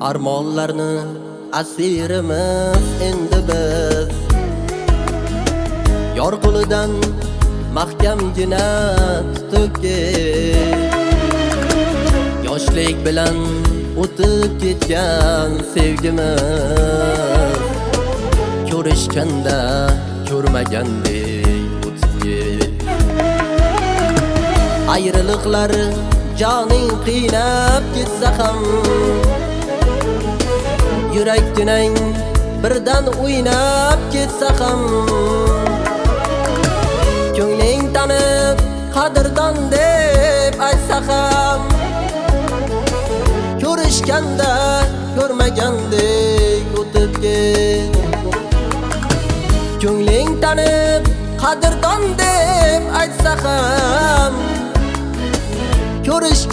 Armonlarni asirimiz endi biz, yor qo'lidan mahkamgina tutibki, yoshlik bilan o'tib ketgan sevgimiz, ko'rishganda ko'rmagandek o'tibki. Ayriliqlar joning qiynab ketsa ham, yurakginang birdan o'ynab ketsa ham, ko'ngling tanib qadrdon deb aytsa ham, ko'rishganda ko'rmagandek o'tib ket. Ko'ngling tanib qadrdon deb aytsa ham, ko'rish